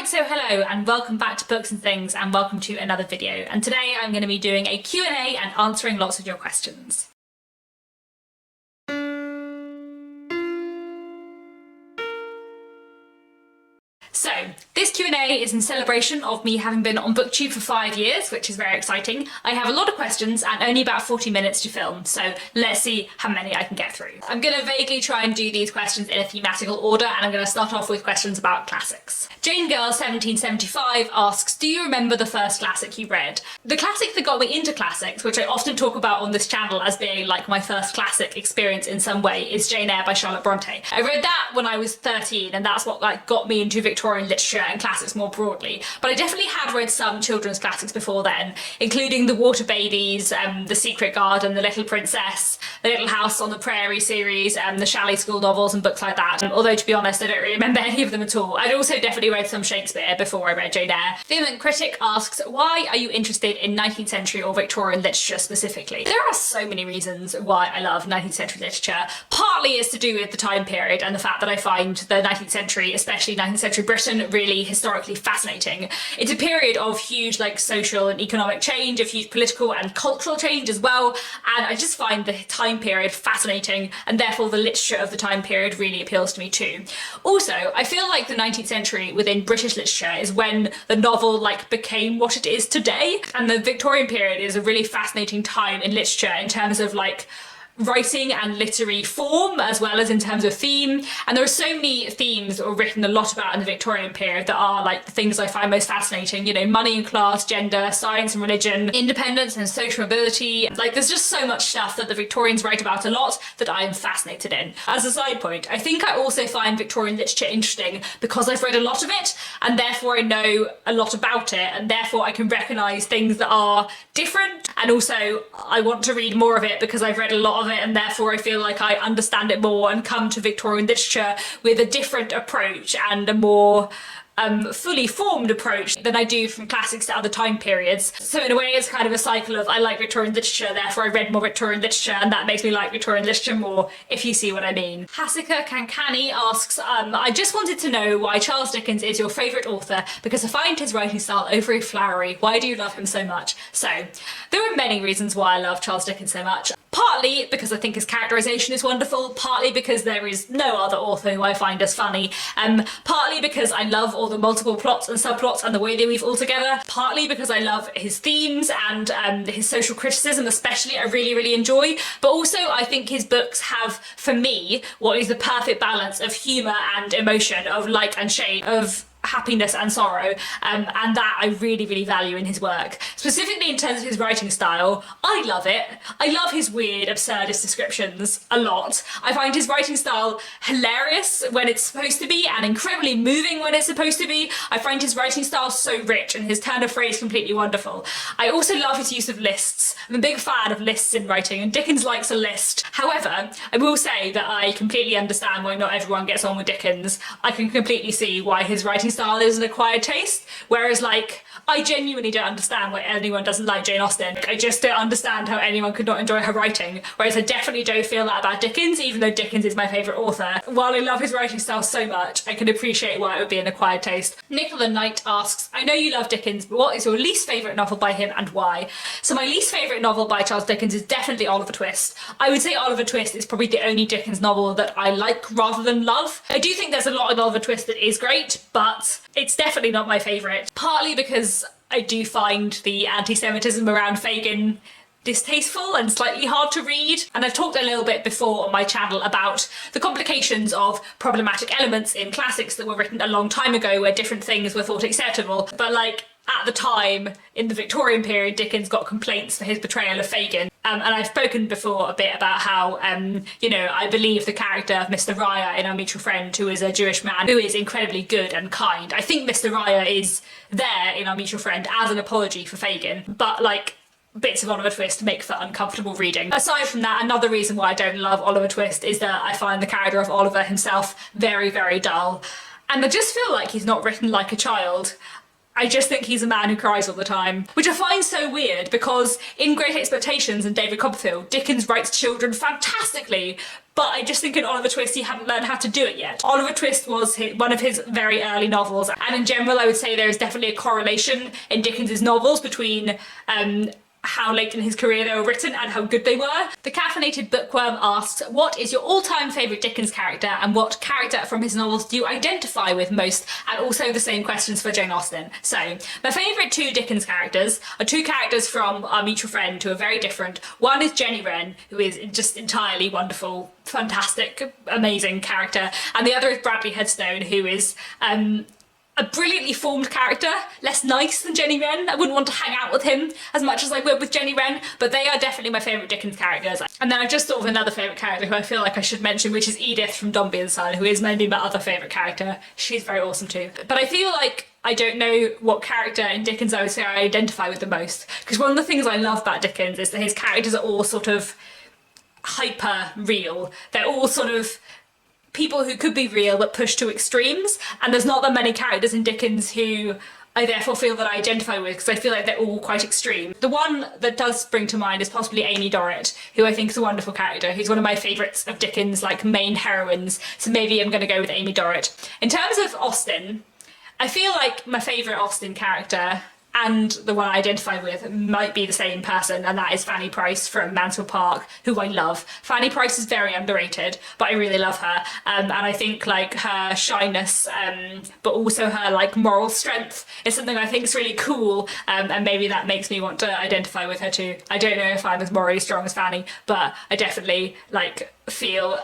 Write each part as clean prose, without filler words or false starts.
Right, so hello and welcome back to Books and Things and welcome to another video. And today I'm going to be doing a Q&A and answering lots of your questions. So, this Q&A is in celebration of me having been on Booktube for 5 years, which is very exciting. I have a lot of questions and only about 40 minutes to film, so let's see how many I can get through. I'm going to vaguely try and do these questions in a thematical order, and I'm going to start off with questions about classics. Jane Girl 1775 asks, do you remember the first classic you read? The classic that got me into classics, which I often talk about on this channel as being like my first classic experience in some way, is Jane Eyre by Charlotte Bronte. I read that when I was 13, and that's what got me into Victorian literature and classics more broadly. But I definitely had read some children's classics before then, including The Water Babies, The Secret Garden, The Little Princess, The Little House on the Prairie series, the Shalley School novels and books like that. Although, to be honest, I don't really remember any of them at all. I'd also definitely read some Shakespeare before I read Jane Eyre. Vehement Critic asks, why are you interested in 19th century or Victorian literature specifically? There are so many reasons why I love 19th century literature. Partly it's to do with the time period and the fact that I find the 19th century, especially 19th century Britain, really historically fascinating. It's a period of huge social and economic change, of huge political and cultural change as well, and I just find the time period fascinating, and therefore the literature of the time period really appeals to me too. Also, I feel like the 19th century within British literature is when the novel became what it is today, and the Victorian period is a really fascinating time in literature in terms of writing and literary form, as well as in terms of theme. And there are so many themes that were written a lot about in the Victorian period that are the things I find most fascinating, you know, money and class, gender, science and religion, independence and social mobility. There's just so much stuff that the Victorians write about a lot that I am fascinated in. As a side point, I think I also find Victorian literature interesting because I've read a lot of it, and therefore I know a lot about it, and therefore I can recognise things that are different, and also I want to read more of it because I've read a lot of it, and therefore I feel like I understand it more and come to Victorian literature with a different approach and a more fully formed approach than I do from classics to other time periods. So in a way it's kind of a cycle of I like Victorian literature, therefore I read more Victorian literature, and that makes me like Victorian literature more, if you see what I mean. Hasika Kankani asks, I just wanted to know why Charles Dickens is your favourite author, because I find his writing style overly flowery. Why do you love him so much? So, there are many reasons why I love Charles Dickens so much. Partly because I think his characterisation is wonderful, partly because there is no other author who I find as funny, partly because I love all the multiple plots and subplots and the way they weave all together, partly because I love his themes and his social criticism especially I really enjoy, but also I think his books have, for me, what is the perfect balance of humour and emotion, of light and shade, of happiness and sorrow, and that I really value in his work. Specifically in terms of his writing style, I love it. I love his weird, absurdist descriptions a lot. I find his writing style hilarious when it's supposed to be and incredibly moving when it's supposed to be. I find his writing style so rich and his turn of phrase completely wonderful. I also love his use of lists. I'm a big fan of lists in writing, and Dickens likes a list. However, I will say that I completely understand why not everyone gets on with Dickens. I can completely see why his writing style is an acquired taste, whereas I genuinely don't understand why anyone doesn't like Jane Austen. I just don't understand how anyone could not enjoy her writing, whereas I definitely don't feel that about Dickens, even though Dickens is my favourite author. While I love his writing style so much, I can appreciate why it would be an acquired taste. Nicola Knight asks, I know you love Dickens, but what is your least favourite novel by him and why? So my least favourite novel by Charles Dickens is definitely Oliver Twist. I would say Oliver Twist is probably the only Dickens novel that I like rather than love. I do think there's a lot in Oliver Twist that is great, but it's definitely not my favourite. Partly because I do find the anti-Semitism around Fagin distasteful and slightly hard to read. And I've talked a little bit before on my channel about the complications of problematic elements in classics that were written a long time ago where different things were thought acceptable. But at the time, in the Victorian period, Dickens got complaints for his portrayal of Fagin. And I've spoken before a bit about how, I believe the character of Mr. Ryer in Our Mutual Friend, who is a Jewish man who is incredibly good and kind. I think Mr. Ryer is there in Our Mutual Friend as an apology for Fagin, but bits of Oliver Twist make for uncomfortable reading. Aside from that, another reason why I don't love Oliver Twist is that I find the character of Oliver himself very dull. And I just feel like he's not written like a child. I just think he's a man who cries all the time, which I find so weird because in Great Expectations and David Copperfield, Dickens writes children fantastically, but I just think in Oliver Twist he hadn't learned how to do it yet. Oliver Twist was one of his very early novels, and in general I would say there is definitely a correlation in Dickens's novels between how late in his career they were written and how good they were. The Caffeinated Bookworm asks, what is your all-time favourite Dickens character and what character from his novels do you identify with most? And also the same questions for Jane Austen. So, my favourite two Dickens characters are two characters from our mutual friend who are very different. One is Jenny Wren, who is just entirely wonderful, fantastic, amazing character, and the other is Bradley Headstone, who is a brilliantly formed character, less nice than Jenny Wren. I wouldn't want to hang out with him as much as I would with Jenny Wren, but they are definitely my favourite Dickens characters. And then I've just thought of another favourite character who I feel like I should mention, which is Edith from Dombey and Son, who is maybe my other favourite character. She's very awesome too. But I feel like I don't know what character in Dickens I would say I identify with the most, because one of the things I love about Dickens is that his characters are all sort of hyper real. They're all sort of people who could be real but pushed to extremes, and there's not that many characters in Dickens who I therefore feel that I identify with, because I feel like they're all quite extreme. The one that does spring to mind is possibly Amy Dorrit, who I think is a wonderful character, who's one of my favourites of Dickens' like main heroines, so maybe I'm going to go with Amy Dorrit. In terms of Austen, I feel like my favourite Austen character and the one I identify with might be the same person, and that is Fanny Price from Mansfield Park, who I love. Fanny Price is very underrated, but I really love her, and I think like her shyness, but also her like moral strength is something I think is really cool, and maybe that makes me want to identify with her too. I don't know if I'm as morally strong as Fanny, but I definitely like feel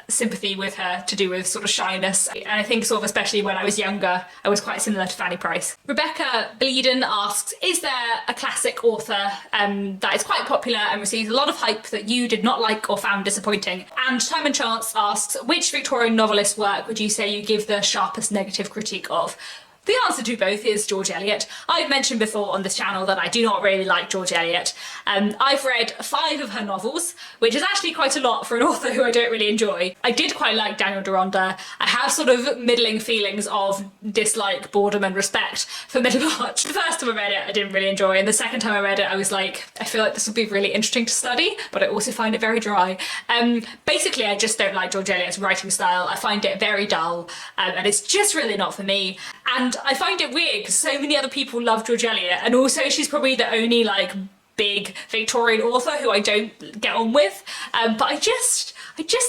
sympathy with her to do with sort of shyness, and I think sort of especially when I was younger I was quite similar to Fanny Price. Rebecca Bleeden asks, is there a classic author that is quite popular and receives a lot of hype that you did not like or found disappointing? And Time and Chance asks, which Victorian novelist work would you say you give the sharpest negative critique of? The answer to both is George Eliot. I've mentioned before on this channel that I do not really like George Eliot. I've read 5 of her novels, which is actually quite a lot for an author who I don't really enjoy. I did quite like Daniel Deronda. I have sort of middling feelings of dislike, boredom and respect for Middlemarch. The first time I read it I didn't really enjoy, and the second time I read it I was like, I feel like this would be really interesting to study, but I also find it very dry. Basically I just don't like George Eliot's writing style. I find it very dull, and it's just really not for me. And I find it weird because so many other people love George Eliot, and also she's probably the only like big Victorian author who I don't get on with, but I just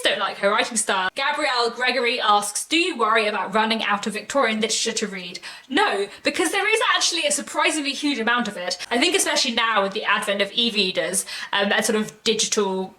don't like her writing style. Gabrielle Gregory asks, do you worry about running out of Victorian literature to read? No, because there is actually a surprisingly huge amount of it. I think especially now with the advent of e-readers and sort of digital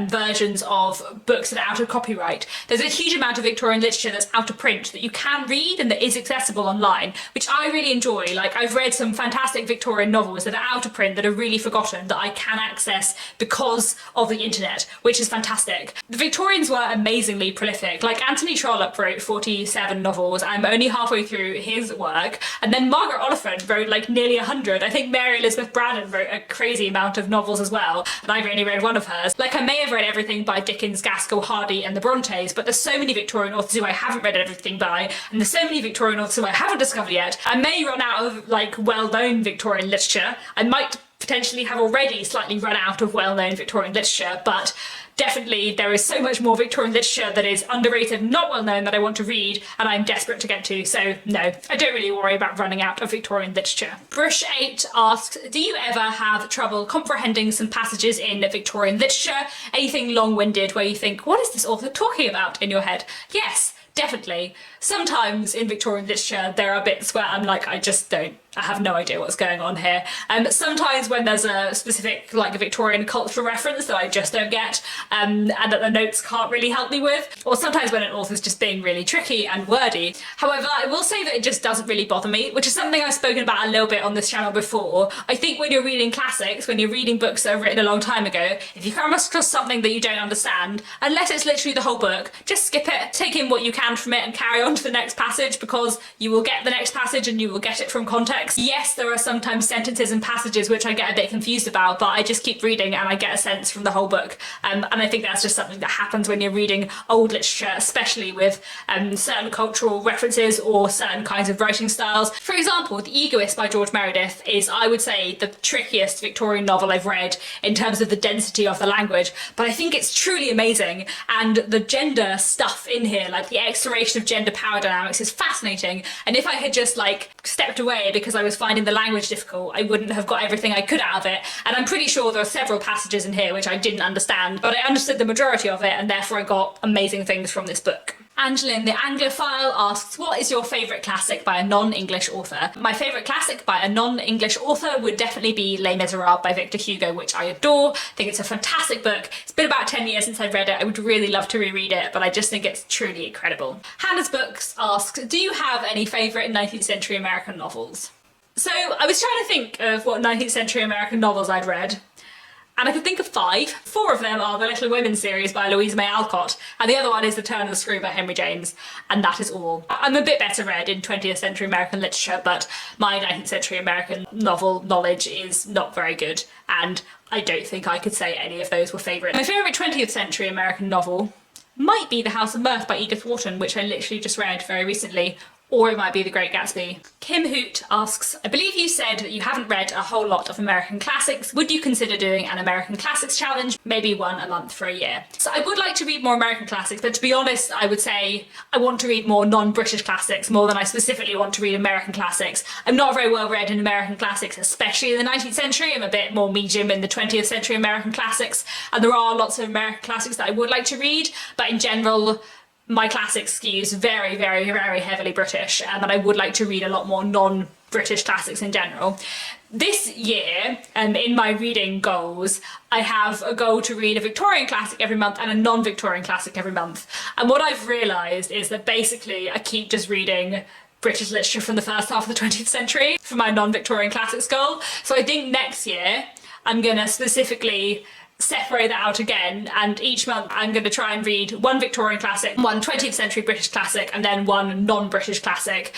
versions of books that are out of copyright, there's a huge amount of Victorian literature that's out of print that you can read and that is accessible online, which I really enjoy. Like, I've read some fantastic Victorian novels that are out of print that are really forgotten that I can access because of the internet, which is fantastic. The Victorians were amazingly prolific. Like, Anthony Trollope wrote 47 novels. I'm only halfway through his work, and then Margaret Oliphant wrote like nearly 100. I think Mary Elizabeth Brannan wrote a crazy amount of novels as well, and I've only read one of hers. Like, I may have read everything by Dickens, Gaskell, Hardy and the Brontes, but there's so many Victorian authors who I haven't read everything by, and there's so many Victorian authors who I haven't discovered yet. I may run out of like well-known Victorian literature. I might potentially have already slightly run out of well-known Victorian literature, but definitely there is so much more Victorian literature that is underrated, not well known, that I want to read and I'm desperate to get to, so no, I don't really worry about running out of Victorian literature. Brush8 asks, do you ever have trouble comprehending some passages in Victorian literature? Anything long-winded where you think, what is this author talking about in your head? Yes, definitely. Sometimes in Victorian literature there are bits where I'm like, I have no idea what's going on here. Sometimes when there's a specific like a Victorian cultural reference that I just don't get, and that the notes can't really help me with, or sometimes when an author's just being really tricky and wordy. However, I will say that it just doesn't really bother me, which is something I've spoken about a little bit on this channel before. I think when you're reading classics, when you're reading books that are written a long time ago, if you come across something that you don't understand, unless it's literally the whole book, just skip it, take in what you can from it and carry on on to the next passage because you will get the next passage and you will get it from context. Yes, there are sometimes sentences and passages which I get a bit confused about, but I just keep reading and I get a sense from the whole book. And I think that's just something that happens when you're reading old literature, especially with certain cultural references or certain kinds of writing styles. For example, The Egoist by George Meredith is, I would say, the trickiest Victorian novel I've read in terms of the density of the language, but I think it's truly amazing. And the gender stuff in here, like the exploration of gender power dynamics, is fascinating. And if I had just like stepped away because I was finding the language difficult, I wouldn't have got everything I could out of it. And I'm pretty sure there are several passages in here which I didn't understand, but I understood the majority of it, and therefore I got amazing things from this book. Angeline the Anglophile asks, what is your favourite classic by a non-English author? My favourite classic by a non-English author would definitely be Les Miserables by Victor Hugo, which I adore. I think it's a fantastic book. It's been about 10 years since I've read it. I would really love to reread it, but I just think it's truly incredible. Hannah's Books asks, do you have any favourite 19th century American novels? So I was trying to think of what 19th century American novels I'd read, and I could think of 5. 4 of them are the Little Women series by Louisa May Alcott, and the other one is The Turn of the Screw by Henry James, and that is all. I'm a bit better read in 20th century American literature, but my 19th century American novel knowledge is not very good, and I don't think I could say any of those were favourite. My favourite 20th century American novel might be The House of Mirth by Edith Wharton, which I literally just read very recently, or it might be The Great Gatsby. Kim Hoot asks, I believe you said that you haven't read a whole lot of American classics. Would you consider doing an American classics challenge? Maybe one a month for a year. So I would like to read more American classics, but to be honest, I would say I want to read more non-British classics more than I specifically want to read American classics. I'm not very well read in American classics, especially in the 19th century. I'm a bit more medium in the 20th century American classics, and there are lots of American classics that I would like to read, but in general, my classics skews very, very, very heavily British, and I would like to read a lot more non-British classics in general. This year, in my reading goals, I have a goal to read a Victorian classic every month and a non-Victorian classic every month. And what I've realised is that basically I keep just reading British literature from the first half of the 20th century for my non-Victorian classics goal. So I think next year I'm gonna specifically separate that out again, and each month I'm going to try and read one Victorian classic, one 20th century British classic, and then one non-British classic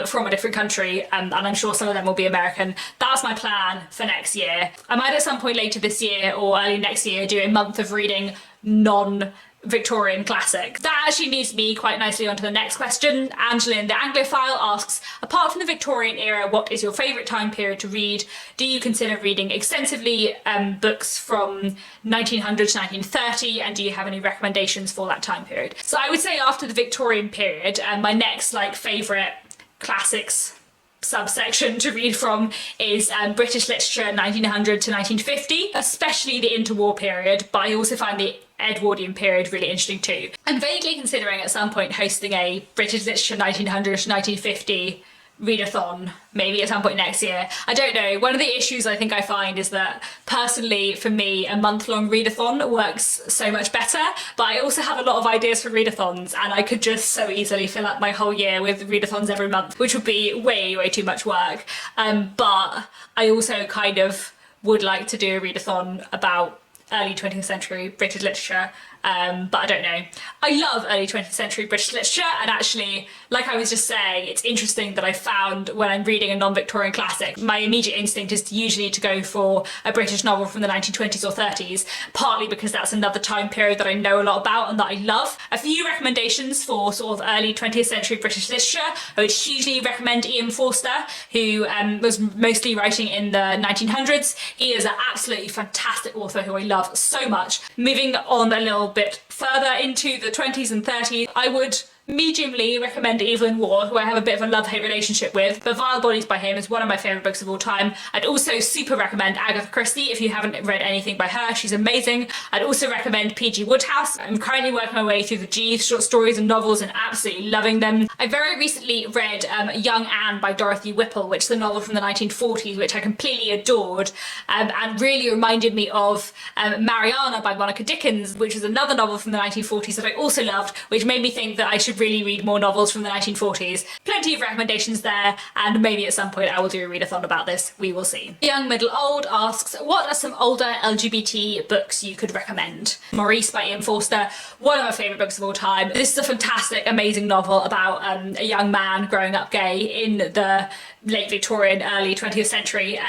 from a different country, and I'm sure some of them will be American. That's my plan for next year. I might at some point later this year or early next year do a month of reading non-Victorian classic. That actually leads me quite nicely onto the next question. Angeline the Anglophile asks, apart from the Victorian era, what is your favourite time period to read? Do you consider reading extensively books from 1900 to 1930, and do you have any recommendations for that time period? So I would say after the Victorian period, my next favourite classics subsection to read from is British literature 1900 to 1950, especially the interwar period, but I also find the Edwardian period really interesting too. I'm vaguely considering at some point hosting a British literature 1900 to 1950 readathon, maybe at some point next year. I don't know. One of the issues I think I find is that personally for me a month-long readathon works so much better, but I also have a lot of ideas for readathons, and I could just so easily fill up my whole year with readathons every month, which would be way too much work. But I also kind of would like to do a readathon about early 20th century British literature, but I don't know. I love early 20th century British literature, and actually, like I was just saying, it's interesting that I found when I'm reading a non-Victorian classic, my immediate instinct is usually to go for a British novel from the 1920s or 30s, partly because that's another time period that I know a lot about and that I love. A few recommendations for sort of early 20th century British literature. I would hugely recommend Ian Forster, who was mostly writing in the 1900s. He is an absolutely fantastic author who I love so much. Moving on a little bit further into the 20s and 30s, I would mediumly recommend Evelyn Waugh, who I have a bit of a love-hate relationship with, but Vile Bodies by him is one of my favourite books of all time. I'd also super recommend Agatha Christie if you haven't read anything by her. She's amazing. I'd also recommend P.G. Wodehouse. I'm currently working my way through the G short stories and novels and absolutely loving them. I very recently read Young Anne by Dorothy Whipple, which is a novel from the 1940s, which I completely adored, and really reminded me of Mariana by Monica Dickens, which is another novel from the 1940s that I also loved, which made me think that I should really read more novels from the 1940s. Plenty of recommendations there, and maybe at some point I will do a readathon about this. We will see. Young Middle Old asks, what are some older LGBT books you could recommend? Maurice by Ian Forster, one of my favourite books of all time. This is a fantastic, amazing novel about a young man growing up gay in the late Victorian, early 20th century.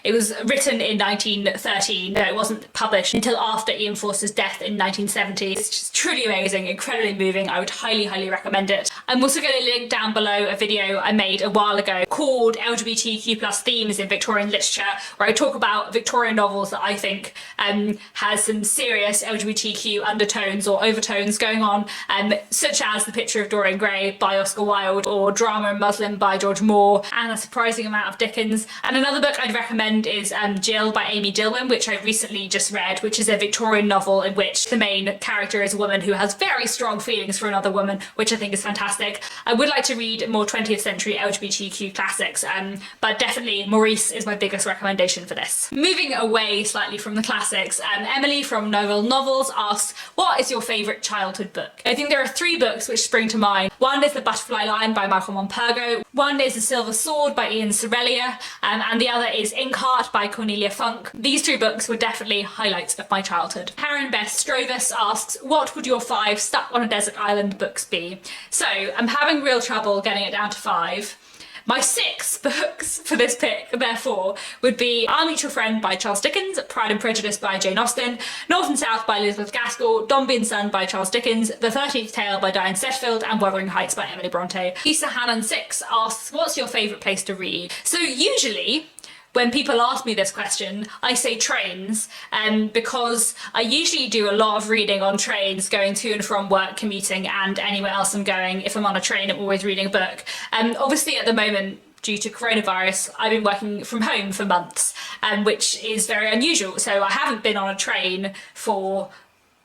It was written in 1913, though it wasn't published until after Ian Forster's death in 1970. It's just truly amazing, incredibly moving. I would highly recommend it. I'm also going to link down below a video I made a while ago called LGBTQ+ themes in Victorian literature, where I talk about Victorian novels that I think has some serious LGBTQ undertones or overtones going on, such as The Picture of Dorian Gray by Oscar Wilde, or Drama and Muslin by George Moore, and a surprising amount of Dickens. And another book I'd recommend is Jill by Amy Dilwyn, which I recently just read, which is a Victorian novel in which the main character is a woman who has very strong feelings for another woman, which I think is fantastic. I would like to read more 20th century LGBTQ classics, but definitely Maurice is my biggest recommendation for this. Moving away slightly from the classics, Emily from Novel Novels asks, what is your favourite childhood book? I think there are three books which spring to mind. One is The Butterfly Line by Michael Monpergo, one is The Silver Sword by Ian Sirelia, and the other is Inkheart by Cornelia Funk. These three books were definitely highlights of my childhood. Karen Bess Strovis asks, what would your 5 stuck on a desert island books be? So I'm having real trouble getting it down to 5. My 6 books for this pick, therefore, would be Our Mutual Friend by Charles Dickens, Pride and Prejudice by Jane Austen, North and South by Elizabeth Gaskell, Dombey and Son by Charles Dickens, The 13th Tale by Diane Setchfield, and Wuthering Heights by Emily Bronte. Lisa Hannon 6 asks, what's your favourite place to read? So usually, when people ask me this question, I say trains, because I usually do a lot of reading on trains going to and from work, commuting, and anywhere else I'm going. If I'm on a train, I'm always reading a book. Obviously at the moment, due to coronavirus, I've been working from home for months, which is very unusual. So I haven't been on a train for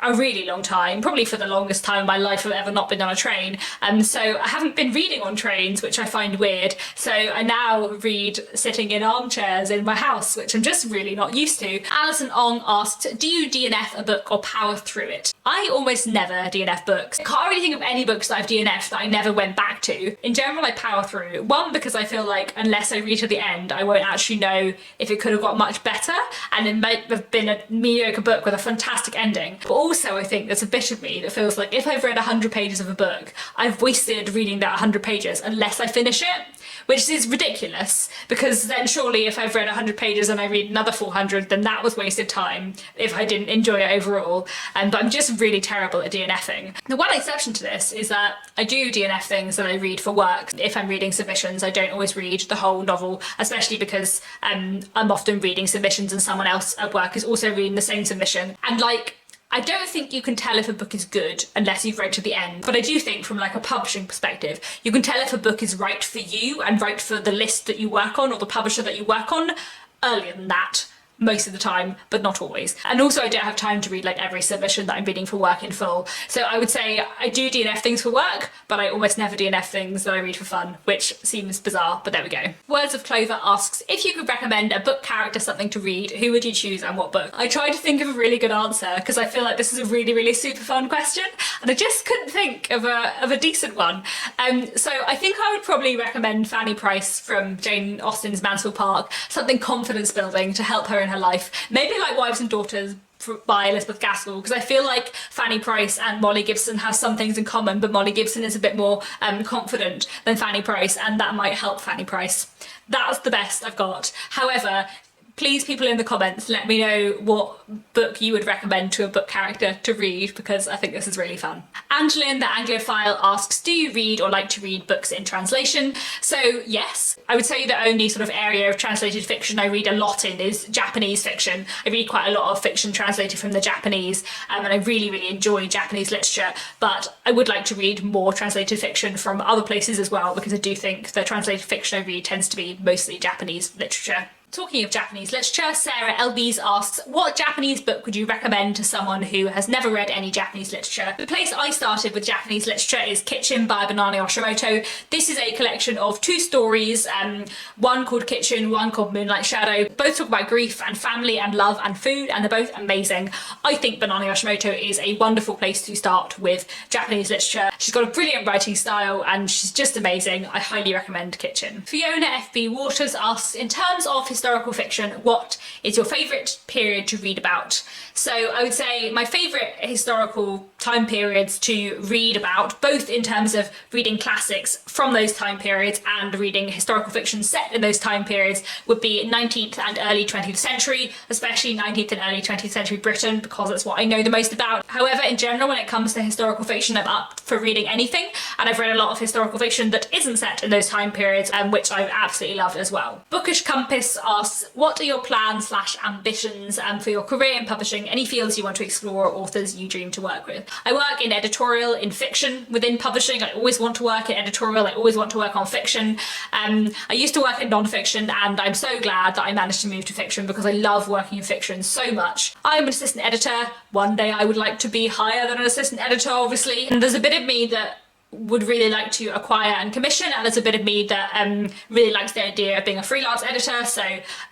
a really long time, probably for the longest time in my life I've ever not been on a train. So I haven't been reading on trains, which I find weird. So I now read sitting in armchairs in my house, which I'm just really not used to. Alison Ong asked, do you DNF a book or power through it? I almost never DNF books. I can't really think of any books that I've DNF'd that I never went back to. In general, I power through. One, because I feel like unless I read to the end, I won't actually know if it could have got much better, and it might have been a mediocre book with a fantastic ending. But also, I think there's a bit of me that feels like if I've read 100 pages of a book, I've wasted reading that 100 pages unless I finish it, which is ridiculous, because then surely if I've read 100 pages and I read another 400, then that was wasted time if I didn't enjoy it overall. But I'm just really terrible at DNFing. The one exception to this is that I do DNF things that I read for work. If I'm reading submissions, I don't always read the whole novel, especially because I'm often reading submissions and someone else at work is also reading the same submission. And I don't think you can tell if a book is good unless you've read to the end, but I do think from like a publishing perspective, you can tell if a book is right for you and right for the list that you work on or the publisher that you work on earlier than that. Most of the time, but not always. And also I don't have time to read like every submission that I'm reading for work in full. So I would say I do DNF things for work, but I almost never DNF things that I read for fun, which seems bizarre, but there we go. Words of Clover asks, if you could recommend a book character something to read, who would you choose and what book? I tried to think of a really good answer because I feel like this is a really super fun question and I just couldn't think of a decent one. So I think I would probably recommend Fanny Price from Jane Austen's Mansfield Park, something confidence building to help her in her life. Maybe like Wives and Daughters by Elizabeth Gaskell, because I feel like Fanny Price and Molly Gibson have some things in common, but Molly Gibson is a bit more confident than Fanny Price, and that might help Fanny Price. That's the best I've got. However, please, people in the comments, let me know what book you would recommend to a book character to read, because I think this is really fun. Angeline the Anglophile asks, do you read or like to read books in translation? So yes, I would say the only sort of area of translated fiction I read a lot in is Japanese fiction. I read quite a lot of fiction translated from the Japanese, and I really enjoy Japanese literature, but I would like to read more translated fiction from other places as well, because I do think the translated fiction I read tends to be mostly Japanese literature. Talking of Japanese literature, Sarah LBs asks, what Japanese book would you recommend to someone who has never read any Japanese literature? The place I started with Japanese literature is Kitchen by Banana Yoshimoto. This is a collection of 2 stories, one called Kitchen, one called Moonlight Shadow. Both talk about grief and family and love and food, and they're both amazing. I think Banana Yoshimoto is a wonderful place to start with Japanese literature. She's got a brilliant writing style and she's just amazing. I highly recommend Kitchen. Fiona FB Waters asks, in terms of historical fiction, what is your favourite period to read about? So I would say my favourite historical time periods to read about, both in terms of reading classics from those time periods and reading historical fiction set in those time periods, would be 19th and early 20th century, especially 19th and early 20th century Britain, because that's what I know the most about. However, in general, when it comes to historical fiction, I'm up for reading anything, and I've read a lot of historical fiction that isn't set in those time periods, which I've absolutely loved as well. Bookish Compass asks, what are your plans / ambitions for your career in publishing? Any fields you want to explore or authors you dream to work with? I work in editorial, in fiction, within publishing. I always want to work in editorial, I always want to work on fiction. I used to work in non-fiction, and I'm so glad that I managed to move to fiction because I love working in fiction so much. I'm an assistant editor. One day I would like to be higher than an assistant editor, obviously. And there's a bit of me that would really like to acquire and commission, and there's a bit of me that really likes the idea of being a freelance editor, so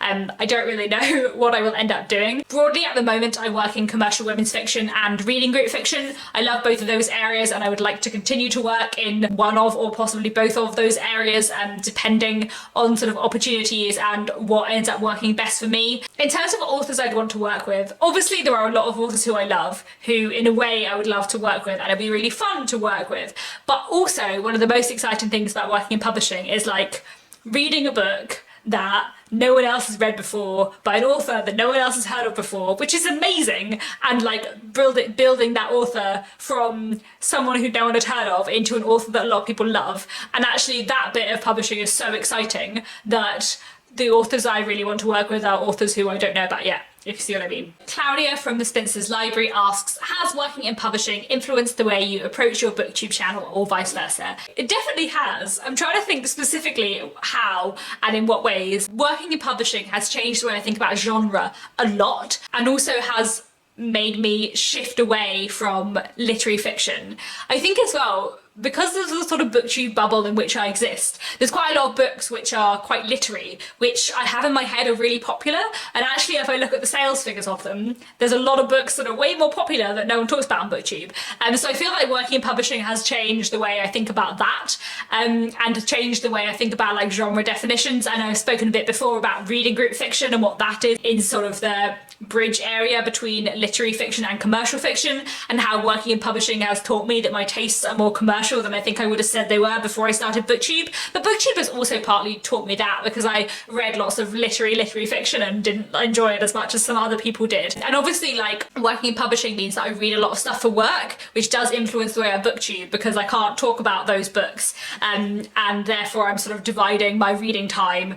I don't really know what I will end up doing. Broadly, at the moment, I work in commercial women's fiction and reading group fiction. I love both of those areas, and I would like to continue to work in one of, or possibly both of those areas, depending on sort of opportunities and what ends up working best for me. In terms of authors I'd want to work with, obviously there are a lot of authors who I love, who in a way I would love to work with, and it'd be really fun to work with. But also, one of the most exciting things about working in publishing is like reading a book that no one else has read before by an author that no one else has heard of before, which is amazing, and like building that author from someone who no one had heard of into an author that a lot of people love. And actually that bit of publishing is so exciting that the authors I really want to work with are authors who I don't know about yet, if you see what I mean. Claudia from the Spencer's Library asks, has working in publishing influenced the way you approach your Booktube channel or vice versa? It definitely has. I'm trying to think specifically how and in what ways. Working in publishing has changed the way I think about genre a lot, and also has made me shift away from literary fiction. I think as well, because there's a sort of Booktube bubble in which I exist, there's quite a lot of books which are quite literary, which I have in my head are really popular, and actually if I look at the sales figures of them, there's a lot of books that are way more popular that no one talks about on Booktube. So I feel like working in publishing has changed the way I think about that, and changed the way I think about like genre definitions. And I've spoken a bit before about reading group fiction and what that is in sort of the bridge area between literary fiction and commercial fiction, and how working in publishing has taught me that my tastes are more commercial than I think I would have said they were before I started Booktube. But Booktube has also partly taught me that because I read lots of literary fiction and didn't enjoy it as much as some other people did. And obviously like working in publishing means that I read a lot of stuff for work, which does influence the way I Booktube because I can't talk about those books, and therefore I'm sort of dividing my reading time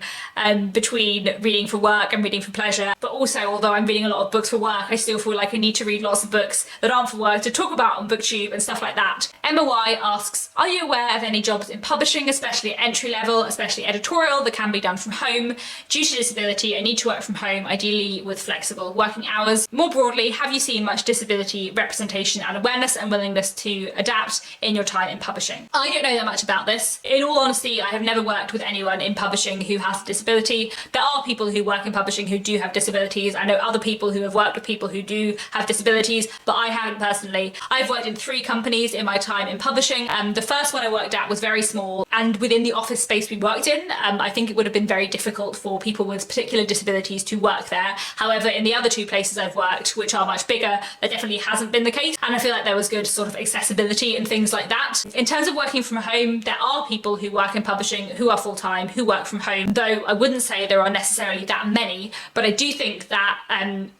between reading for work and reading for pleasure. But also, although I'm reading a lot of books for work, I still feel like I need to read lots of books that aren't for work to talk about on Booktube and stuff like that. Emma Y asks, are you aware of any jobs in publishing, especially at entry level, especially editorial, that can be done from home? Due to disability, I need to work from home, ideally with flexible working hours. More broadly, have you seen much disability representation and awareness and willingness to adapt in your time in publishing? I don't know that much about this. In all honesty, I have never worked with anyone in publishing who has a disability. There are people who work in publishing who do have disabilities. I know other people who have worked with people who do have disabilities, but I haven't personally. I've worked in 3 companies in my time in publishing. The first one I worked at was very small, and within the office space we worked in, I think it would have been very difficult for people with particular disabilities to work there. However, in the other 2 places I've worked, which are much bigger, that definitely hasn't been the case, and I feel like there was good sort of accessibility and things like that. In terms of working from home, there are people who work in publishing who are full-time, who work from home, though I wouldn't say there are necessarily that many, but I do think that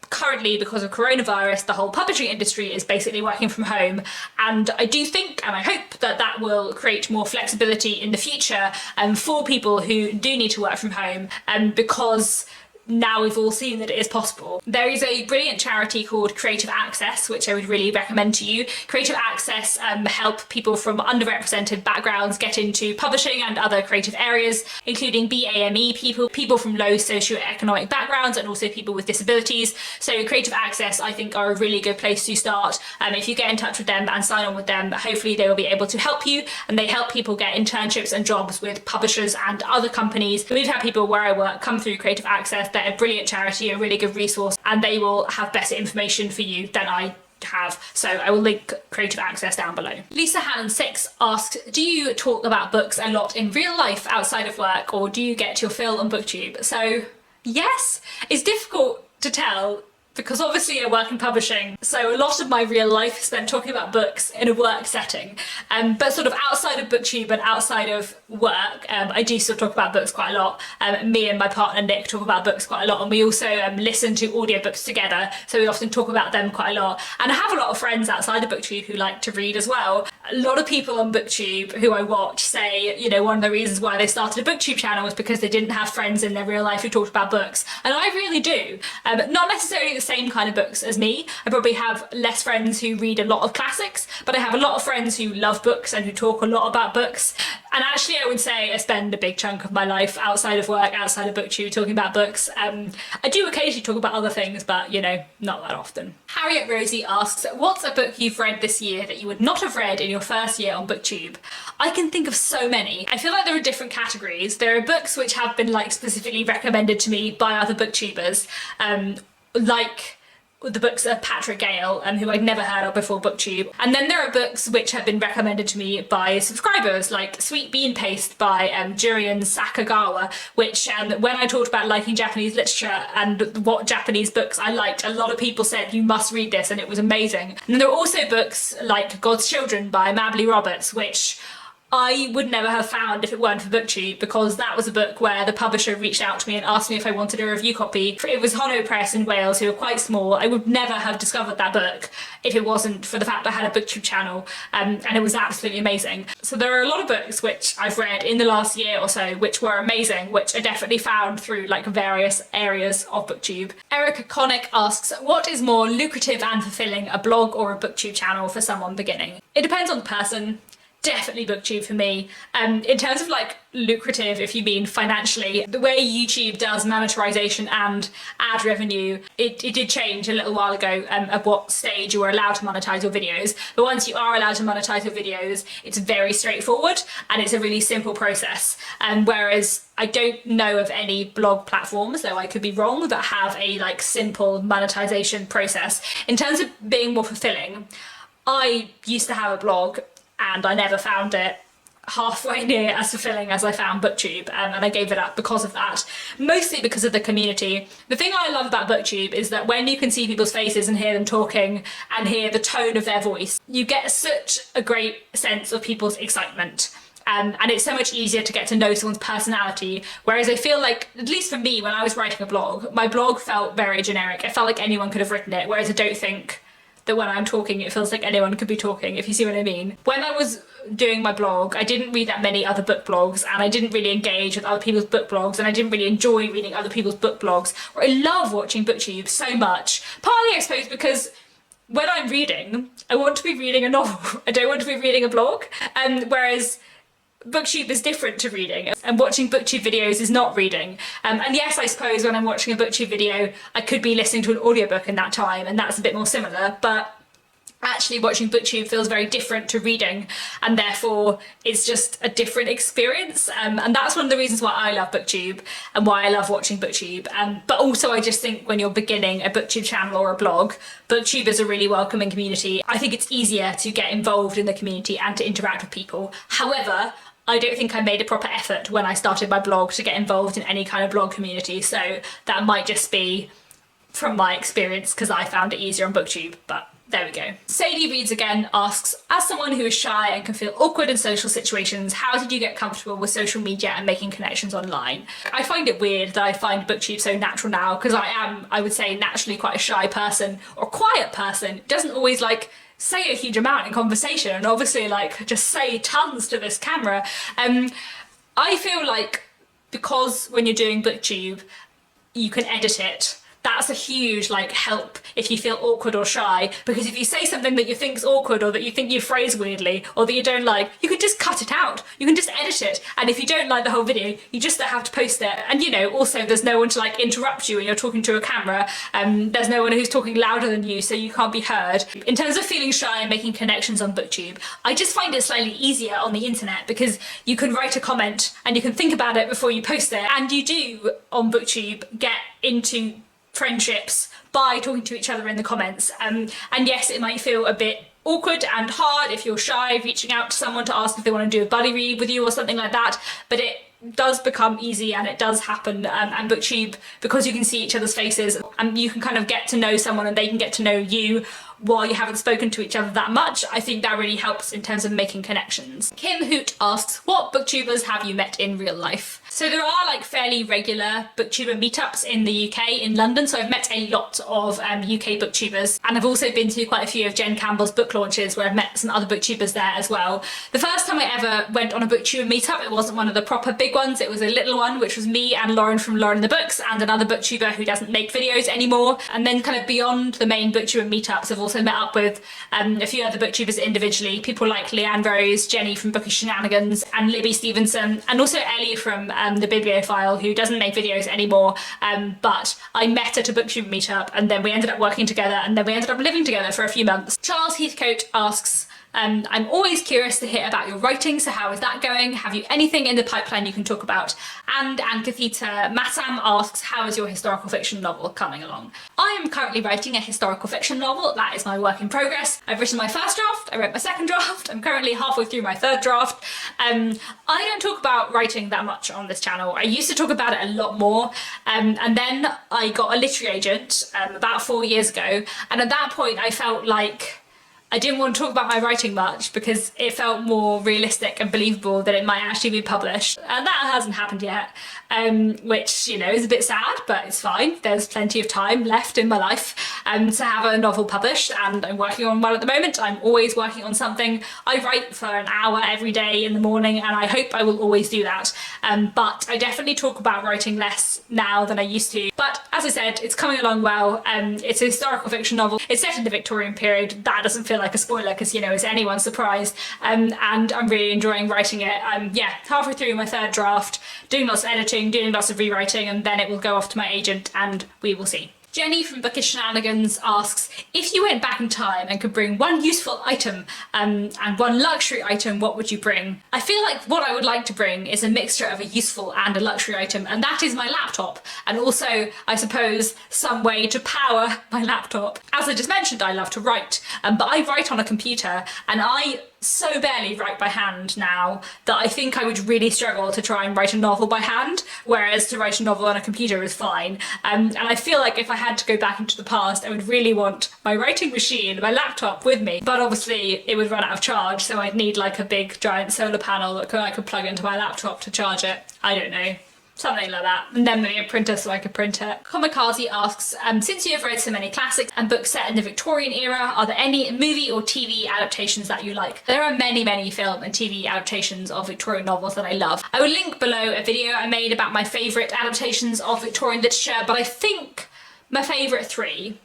currently, because of coronavirus, the whole publishing industry is basically working from home, and I do think and I hope that that will create more flexibility in the future for people who do need to work from home, because now we've all seen that it is possible. There is a brilliant charity called Creative Access, which I would really recommend to you. Creative Access help people from underrepresented backgrounds get into publishing and other creative areas, including BAME people, people from low socioeconomic backgrounds, and also people with disabilities. So Creative Access, I think, are a really good place to start. If you get in touch with them and sign on with them, hopefully they will be able to help you, and they help people get internships and jobs with publishers and other companies. We've had people where I work come through Creative Access. They're a brilliant charity, a really good resource, and they will have better information for you than I have. So I will link Creative Access down below. Lisa Hannon 6 asks, do you talk about books a lot in real life outside of work, or do you get your fill on Booktube? So yes, it's difficult to tell because obviously I work in publishing, so a lot of my real life is spent talking about books in a work setting. But sort of outside of Booktube and outside of work, I do still talk about books quite a lot. Me and my partner Nick talk about books quite a lot, and we also listen to audiobooks together, so we often talk about them quite a lot. And I have a lot of friends outside of Booktube who like to read as well. A lot of people on Booktube who I watch say, you know, one of the reasons why they started a Booktube channel was because they didn't have friends in their real life who talked about books. And I really do. Not necessarily the same kind of books as me. I probably have less friends who read a lot of classics, but I have a lot of friends who love books and who talk a lot about books. And actually I would say I spend a big chunk of my life outside of work, outside of Booktube, talking about books. I do occasionally talk about other things, but you know, not that often. Harriet Rosie asks, what's a book you've read this year that you would not have read in your first year on Booktube? I can think of so many. I feel like there are different categories. There are books which have been like specifically recommended to me by other booktubers, like the books of Patrick Gale, who I'd never heard of before Booktube. And then there are books which have been recommended to me by subscribers, like Sweet Bean Paste by Jurian Sakagawa, which when I talked about liking Japanese literature and what Japanese books I liked, a lot of people said, you must read this, and it was amazing. And there are also books like God's Children by Mabley Roberts, which I would never have found if it weren't for Booktube, because that was a book where the publisher reached out to me and asked me if I wanted a review copy. It was Honno Press in Wales, who are quite small. I would never have discovered that book if it wasn't for the fact that I had a Booktube channel, and it was absolutely amazing. So there are a lot of books which I've read in the last year or so which were amazing, which I definitely found through like various areas of Booktube. Erica Connick asks, what is more lucrative and fulfilling, a blog or a Booktube channel for someone beginning? It depends on the person. Definitely Booktube for me. In terms of like lucrative, if you mean financially, the way YouTube does monetization and ad revenue, it did change a little while ago at what stage you were allowed to monetize your videos. But once you are allowed to monetize your videos, it's very straightforward and it's a really simple process. Whereas I don't know of any blog platforms, though I could be wrong, that have a like simple monetization process. In terms of being more fulfilling, I used to have a blog and I never found it halfway near as fulfilling as I found Booktube, and I gave it up because of that, mostly because of the community. The thing I love about Booktube is that when you can see people's faces and hear them talking and hear the tone of their voice, you get such a great sense of people's excitement. And it's so much easier to get to know someone's personality, whereas I feel like, at least for me, when I was writing a blog, my blog felt very generic. It felt like anyone could have written it, whereas I don't think that when I'm talking it feels like anyone could be talking, if you see what I mean. When I was doing my blog, I didn't read that many other book blogs, and I didn't really engage with other people's book blogs, and I didn't really enjoy reading other people's book blogs. Or I love watching Booktube so much, partly I suppose because when I'm reading, I want to be reading a novel. I don't want to be reading a blog, whereas Booktube is different to reading, and watching Booktube videos is not reading. And yes, I suppose when I'm watching a Booktube video, I could be listening to an audiobook in that time, and that's a bit more similar, but actually watching Booktube feels very different to reading, and therefore it's just a different experience. And that's one of the reasons why I love Booktube and why I love watching Booktube. But also I just think when you're beginning a Booktube channel or a blog, Booktube is a really welcoming community. I think it's easier to get involved in the community and to interact with people. However, I don't think I made a proper effort when I started my blog to get involved in any kind of blog community, so that might just be from my experience because I found it easier on Booktube, but there we go. Sadie Reads Again asks, as someone who is shy and can feel awkward in social situations, how did you get comfortable with social media and making connections online? I find it weird that I find Booktube so natural now, because I am, I would say, naturally quite a shy person or quiet person. Doesn't always like say a huge amount in conversation, and obviously like just say tons to this camera. I feel like because when you're doing Booktube, you can edit it. That's a huge help if you feel awkward or shy, because if you say something that you think's awkward or that you think you phrase weirdly or that you don't like, you can just cut it out. You can just edit it. And if you don't like the whole video, you just don't have to post it. And also there's no one to interrupt you when you're talking to a camera. There's no one who's talking louder than you, so you can't be heard. In terms of feeling shy and making connections on Booktube, I just find it slightly easier on the internet because you can write a comment and you can think about it before you post it. And you do on Booktube get into friendships by talking to each other in the comments, and yes, it might feel a bit awkward and hard if you're shy reaching out to someone to ask if they want to do a buddy read with you or something like that, but it does become easy and it does happen. And Booktube, because you can see each other's faces and you can kind of get to know someone and they can get to know you while you haven't spoken to each other that much, I think that really helps in terms of making connections. Kim Hoot asks, what booktubers have you met in real life? So there are fairly regular booktuber meetups in the UK, in London, so I've met a lot of UK booktubers, and I've also been to quite a few of Jen Campbell's book launches where I've met some other booktubers there as well. The first time I ever went on a booktuber meetup, it wasn't one of the proper big ones, it was a little one, which was me and Lauren from Lauren the Books and another booktuber who doesn't make videos anymore. And then kind of beyond the main booktuber meetups, I've also met up with a few other booktubers individually, people like Leanne Rose, Jenny from Bookish Shenanigans, and Libby Stevenson, and also Ellie from the Bibliophile, who doesn't make videos anymore, but I met at a booktube meetup and then we ended up working together and then we ended up living together for a few months. Charles Heathcote asks, I'm always curious to hear about your writing, so how is that going? Have you anything in the pipeline you can talk about? And Ankathita Massam asks, how is your historical fiction novel coming along? I am currently writing a historical fiction novel. That is my work in progress. I've written my first draft, I wrote my second draft, I'm currently halfway through my third draft. I don't talk about writing that much on this channel. I used to talk about it a lot more, and then I got a literary agent about 4 years ago, and at that point I felt like I didn't want to talk about my writing much because it felt more realistic and believable that it might actually be published. And that hasn't happened yet, which, is a bit sad, but it's fine. There's plenty of time left in my life to have a novel published, and I'm working on one at the moment. I'm always working on something. I write for an hour every day in the morning, and I hope I will always do that. But I definitely talk about writing less now than I used to. But as I said, it's coming along well. It's a historical fiction novel. It's set in the Victorian period. That doesn't feel like a spoiler because, it's anyone's surprise. And I'm really enjoying writing it. I'm halfway through my third draft, doing lots of editing, doing lots of rewriting, and then it will go off to my agent and we will see. Jenny from Bookish Shenanigans asks, if you went back in time and could bring one useful item and one luxury item, what would you bring? I feel like what I would like to bring is a mixture of a useful and a luxury item, and that is my laptop, and also, I suppose, some way to power my laptop. As I just mentioned, I love to write, but I write on a computer, and I so barely write by hand now that I think I would really struggle to try and write a novel by hand, whereas to write a novel on a computer is fine. And I feel like if I had to go back into the past, I would really want my writing machine, my laptop with me, but obviously it would run out of charge, so I'd need a big giant solar panel that I could plug into my laptop to charge it. I don't know. Something like that. And then maybe a printer so I could print it. Kamikaze asks, since you have read so many classics and books set in the Victorian era, are there any movie or TV adaptations that you like? There are many, many film and TV adaptations of Victorian novels that I love. I will link below a video I made about my favourite adaptations of Victorian literature, but I think my favourite three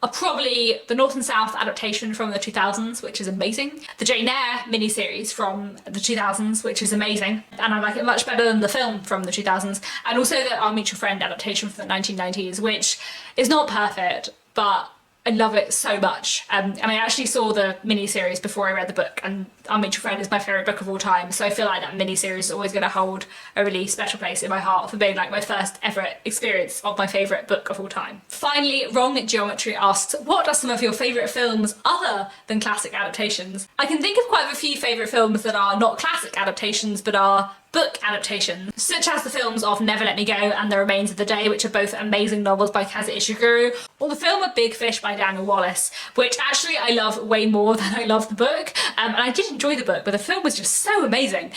are probably the North and South adaptation from the 2000s, which is amazing, the Jane Eyre miniseries from the 2000s, which is amazing, and I like it much better than the film from the 2000s, and also the Our Mutual Friend adaptation from the 1990s, which is not perfect, but I love it so much. And I actually saw the miniseries before I read the book, and Our Mutual Friend is my favourite book of all time, so I feel like that miniseries is always going to hold a really special place in my heart for being my first ever experience of my favourite book of all time. Finally, Wrong Geometry asks, what are some of your favourite films other than classic adaptations? I can think of quite a few favourite films that are not classic adaptations but are book adaptations, such as the films of Never Let Me Go and The Remains of the Day, which are both amazing novels by Kazuo Ishiguro, or the film of Big Fish by Daniel Wallace, which actually I love way more than I love the book, and I did enjoy the book, but the film was just so amazing.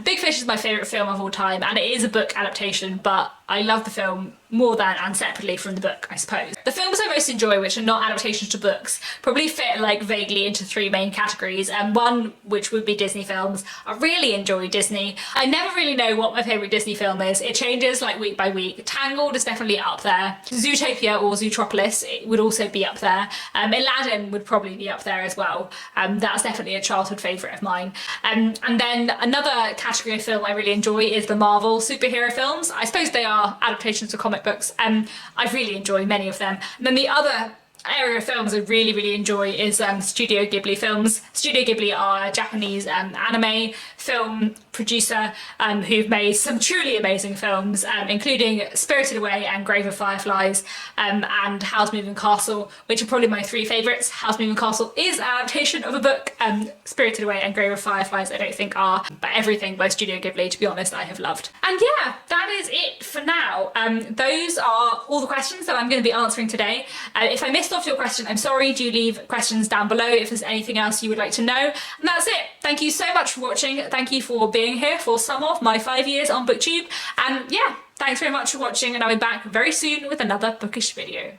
Big Fish is my favourite film of all time, and it is a book adaptation, but I love the film more than and separately from the book, I suppose. The The films I most enjoy, which are not adaptations to books, probably fit like vaguely into three main categories. And one, which would be Disney films. I really enjoy Disney. I never really know what my favourite Disney film is. It changes like week by week. Tangled is definitely up there. Zootopia or Zootropolis it would also be up there. Aladdin would probably be up there as well. That's definitely a childhood favourite of mine. And then another category of film I really enjoy is the Marvel superhero films. I suppose they are adaptations of comic books. I really enjoy many of them. And then the other area of films I really enjoy is Studio Ghibli films. Studio Ghibli are a Japanese anime film producer who've made some truly amazing films, including Spirited Away and Grave of Fireflies, and Howl's Moving Castle, which are probably my three favourites. Howl's Moving Castle is an adaptation of a book, Spirited Away and Grave of Fireflies I don't think are, but everything by Studio Ghibli, to be honest, I have loved. And yeah, that is it for now. Those are all the questions that I'm going to be answering today. If I missed off your question, I'm sorry. Do leave questions down below if there's anything else you would like to know. And that's it. Thank you so much for watching. Thank you for being here for some of my 5 years on Booktube. And yeah, thanks very much for watching, and I'll be back very soon with another bookish video.